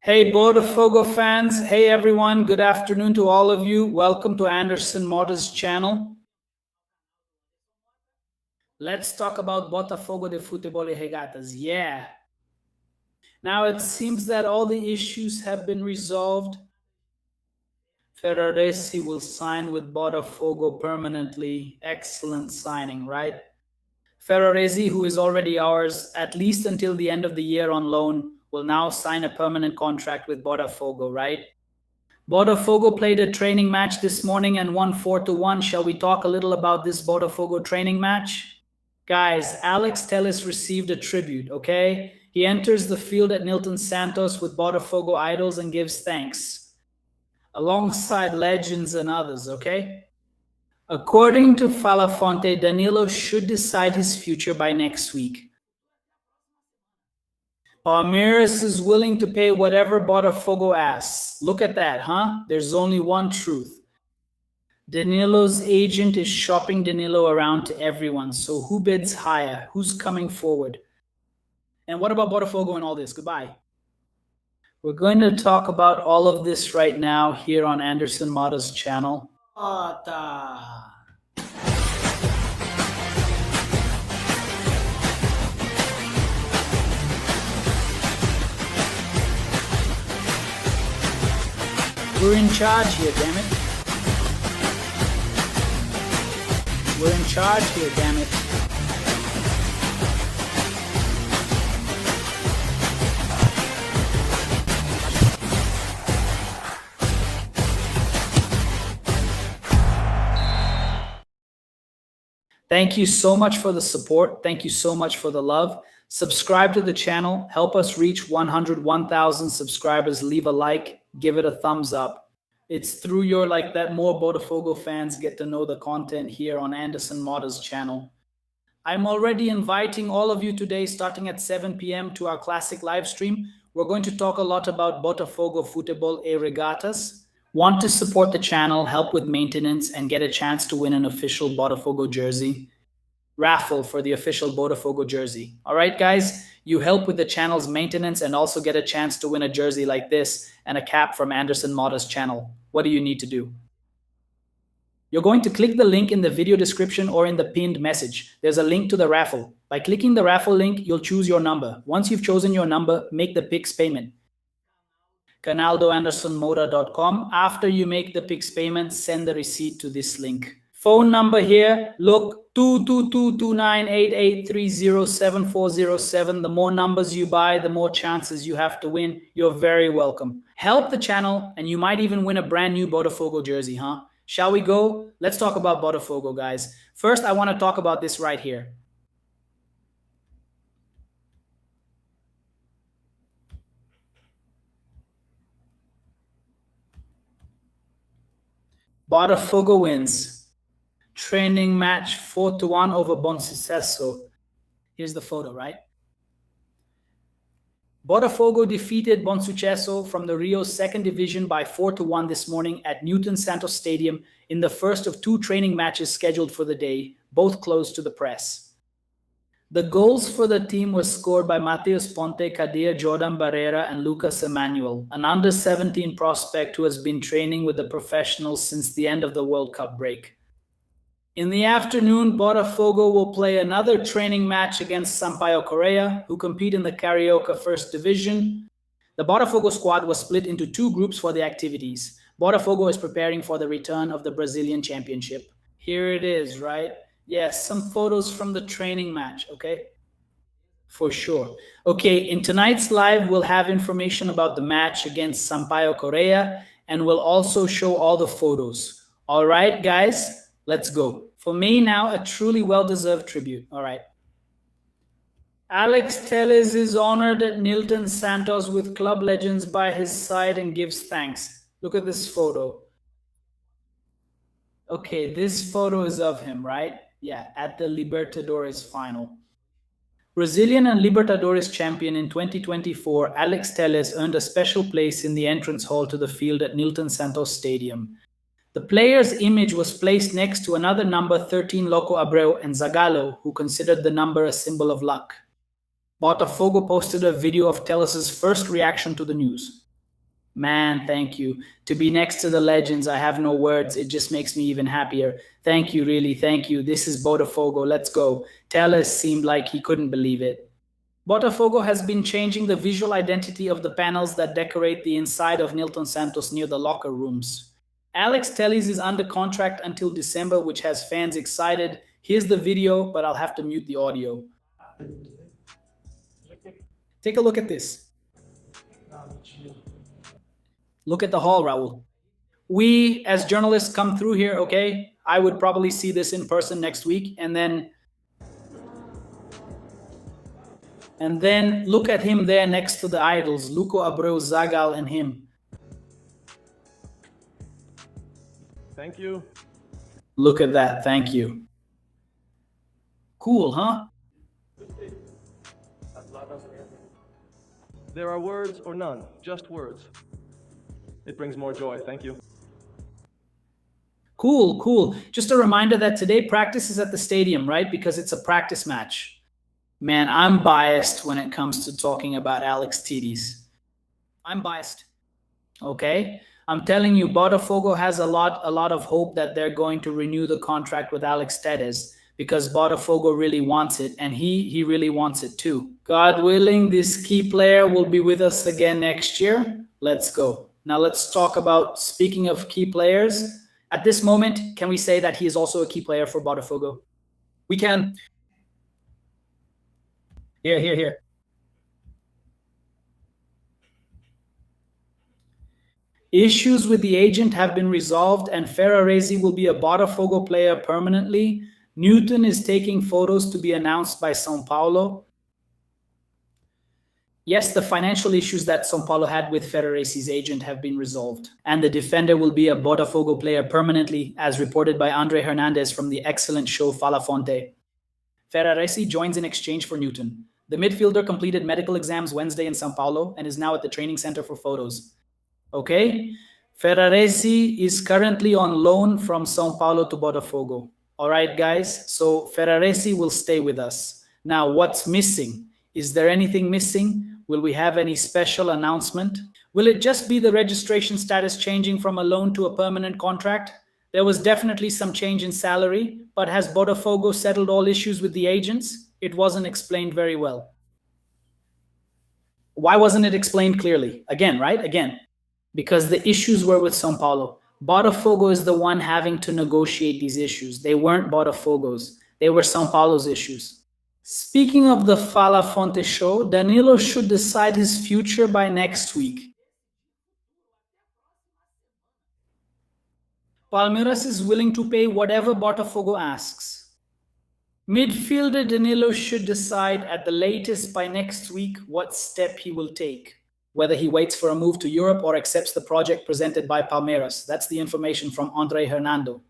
Hey Botafogo fans, hey everyone, good afternoon to all of you. Welcome to Anderson Mota's channel. Let's talk about Botafogo de Futebol e Regatas. Yeah. Now it seems that all the issues have been resolved. Ferraresi will sign with Botafogo permanently. Excellent signing, right? Ferraresi, who is already ours, at least until the end of the year on loan, will now sign a permanent contract with Botafogo, right? Botafogo played a training match this morning and won 4-1. Shall we talk a little about this Botafogo training match? Guys, Alex Telles received a tribute, okay? He enters the field at Nilton Santos with Botafogo idols and gives thanks, alongside legends and others, okay? According to Falafonte, Danilo should decide his future by next week. Palmeiras is willing to pay whatever Botafogo asks. Look at that, huh? There's only one truth. Danilo's agent is shopping Danilo around to everyone, so who bids higher? Who's coming forward? And what about Botafogo and all this? Goodbye. We're going to talk about all of this right now here on Anderson Mota's channel. We're in charge here, damn it. We're in charge here, damn it. Thank you so much for the support. Thank you so much for the love. Subscribe to the channel. Help us reach 101,000 subscribers. Leave a like. Give it a thumbs up. It's through your like that more Botafogo fans get to know the content here on Anderson Mota's channel. I'm already inviting all of you today, starting at 7 p.m. to our classic live stream. We're going to talk a lot about Botafogo Futebol e Regatas. Want to support the channel, help with maintenance, and get a chance to win an official Botafogo jersey? Raffle for the official Botafogo jersey. All right, guys, you help with the channel's maintenance and also get a chance to win a jersey like this and a cap from Anderson Mota's channel. What do you need to do? You're going to click the link in the video description or in the pinned message. There's a link to the raffle. By clicking the raffle link, you'll choose your number. Once you've chosen your number, make the Pix payment. canaldoandersonmota.com. After you make the Pix payment, send the receipt to this link. Phone number here, look, 2222988307407. The more numbers you buy, the more chances you have to win. You're very welcome. Help the channel, and you might even win a brand new Botafogo jersey, huh? Shall we go? Let's talk about Botafogo, guys. First, I want to talk about this right here. Botafogo wins. Training match 4-1 over Bonsucesso. Here's the photo, right? Botafogo defeated Bonsucesso from the Rio's second division by 4-1 this morning at Newton Santos Stadium in the first of two training matches scheduled for the day, both closed to the press. The goals for the team were scored by Mateus Ponte, Kadir, Jordan Barrera, and Lucas Emmanuel, an under-17 prospect who has been training with the professionals since the end of the World Cup break. In the afternoon, Botafogo will play another training match against Sampaio Corrêa, who compete in the Carioca First Division. The Botafogo squad was split into two groups for the activities. Botafogo is preparing for the return of the Brazilian Championship. Here it is, right? Yes, some photos from the training match, okay? For sure. Okay, in tonight's live, we'll have information about the match against Sampaio Corrêa, and we'll also show all the photos. All right, guys? Let's go. For me now, a truly well-deserved tribute. All right. Alex Telles is honored at Nilton Santos with club legends by his side and gives thanks. Look at this photo. Okay, this photo is of him, right? Yeah, at the Libertadores final. Brazilian and Libertadores champion in 2024, Alex Telles earned a special place in the entrance hall to the field at Nilton Santos Stadium. The player's image was placed next to another number 13 Loco Abreu and Zagallo, who considered the number a symbol of luck. Botafogo posted a video of Telles' first reaction to the news. Man, thank you. To be next to the legends, I have no words. It just makes me even happier. Thank you, really. Thank you. This is Botafogo. Let's go. Tellus seemed like he couldn't believe it. Botafogo has been changing the visual identity of the panels that decorate the inside of Nilton Santos near the locker rooms. Alex Telles is under contract until December, which has fans excited. Here's the video, but I'll have to mute the audio. Take a look at this. Look at the hall, Raul. We, as journalists, come through here, okay? I would probably see this in person next week, and then look at him there next to the idols, Luco Abreu, Zagal, and him. Thank you. Look at that, thank you. Cool, huh? There are words or none, just words. It brings more joy, thank you. Cool, cool. Just a reminder that today practice is at the stadium, right? Because it's a practice match. Man, I'm biased when it comes to talking about Alex Telles. I'm biased. Okay? I'm telling you, Botafogo has a lot of hope that they're going to renew the contract with Alex Telles because Botafogo really wants it, and he really wants it too. God willing, this key player will be with us again next year. Let's go. Now let's talk about, speaking of key players, at this moment, can we say that he is also a key player for Botafogo? We can. Here. Issues with the agent have been resolved and Ferraresi will be a Botafogo player permanently. Newton is taking photos to be announced by São Paulo. Yes, the financial issues that São Paulo had with Ferraresi's agent have been resolved. And the defender will be a Botafogo player permanently, as reported by Andre Hernandez from the excellent show Fala Fonte. Ferraresi joins in exchange for Newton. The midfielder completed medical exams Wednesday in São Paulo and is now at the training center for photos. Okay? Ferraresi is currently on loan from São Paulo to Botafogo. All right, guys? So Ferraresi will stay with us. Now, what's missing? Is there anything missing? Will we have any special announcement? Will it just be the registration status changing from a loan to a permanent contract? There was definitely some change in salary, but has Botafogo settled all issues with the agents? It wasn't explained very well. Why wasn't it explained clearly? Again, right? Again. Because the issues were with São Paulo. Botafogo is the one having to negotiate these issues. They weren't Botafogo's. They were São Paulo's issues. Speaking of the Fala Fonte show, Danilo should decide his future by next week. Palmeiras is willing to pay whatever Botafogo asks. Midfielder Danilo should decide at the latest by next week what step he will take, whether he waits for a move to Europe or accepts the project presented by Palmeiras. That's the information from Andre Hernando.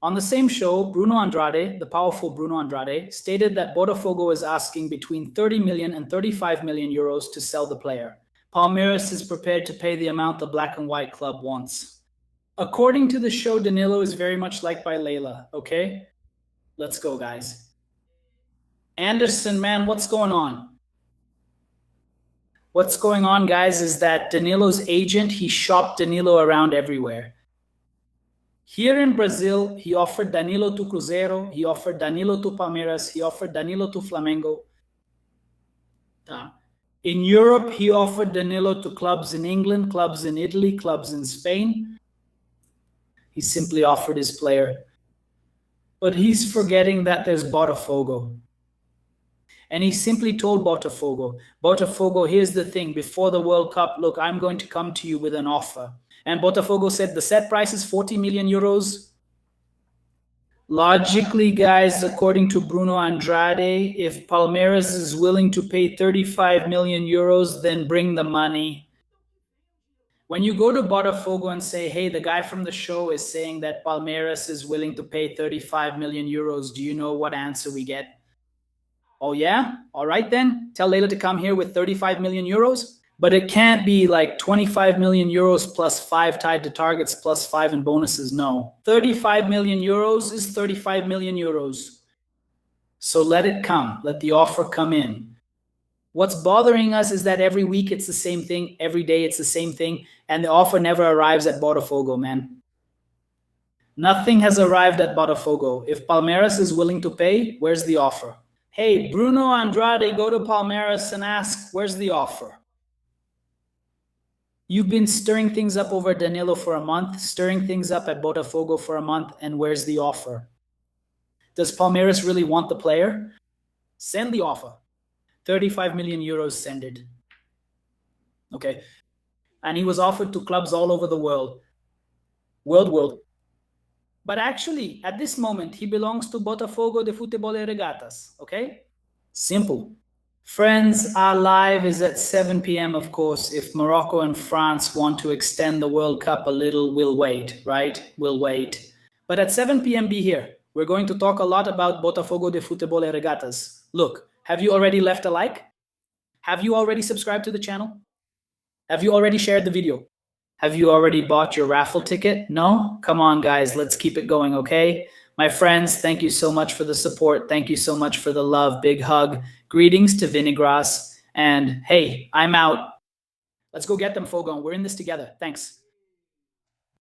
On the same show, Bruno Andrade, the powerful Bruno Andrade, stated that Botafogo is asking between 30 million and 35 million euros to sell the player. Palmeiras is prepared to pay the amount the black and white club wants. According to the show, Danilo is very much liked by Leila, okay? Let's go, guys. Anderson, man, what's going on? What's going on, guys, is that Danilo's agent, he shopped Danilo around everywhere. Here in Brazil, he offered Danilo to Cruzeiro, he offered Danilo to Palmeiras, he offered Danilo to Flamengo. In Europe, he offered Danilo to clubs in England, clubs in Italy, clubs in Spain. He simply offered his player. But he's forgetting that there's Botafogo. And he simply told Botafogo, Botafogo, here's the thing, before the World Cup, look, I'm going to come to you with an offer. And Botafogo said the set price is 40 million euros. Logically, guys, according to Bruno Andrade, if Palmeiras is willing to pay 35 million euros, then bring the money. When you go to Botafogo and say, hey, the guy from the show is saying that Palmeiras is willing to pay 35 million euros, do you know what answer we get? Oh yeah? All right then. Tell Leila to come here with 35 million euros. But it can't be like 25 million euros plus 5 tied to targets plus 5 in bonuses. No. 35 million euros is 35 million euros. So let it come. Let the offer come in. What's bothering us is that every week it's the same thing, every day it's the same thing, and the offer never arrives at Botafogo, man. Nothing has arrived at Botafogo. If Palmeiras is willing to pay, where's the offer? Hey, Bruno Andrade, go to Palmeiras and ask, where's the offer? You've been stirring things up over Danilo for a month, stirring things up at Botafogo for a month, and where's the offer? Does Palmeiras really want the player? Send the offer. 35 million euros, send it. Okay. And he was offered to clubs all over the world. World. But actually, at this moment, he belongs to Botafogo de Futebol e Regatas, okay? Simple. Friends, our live is at 7 p.m., of course. If Morocco and France want to extend the World Cup a little, we'll wait, right? We'll wait. But at 7 p.m., be here. We're going to talk a lot about Botafogo de Futebol e Regatas. Look, have you already left a like? Have you already subscribed to the channel? Have you already shared the video? Have you already bought your raffle ticket? No? Come on, guys. Let's keep it going, okay? My friends, thank you so much for the support. Thank you so much for the love. Big hug. Greetings to Vinigras. And hey, I'm out. Let's go get them, Fogon. We're in this together. Thanks.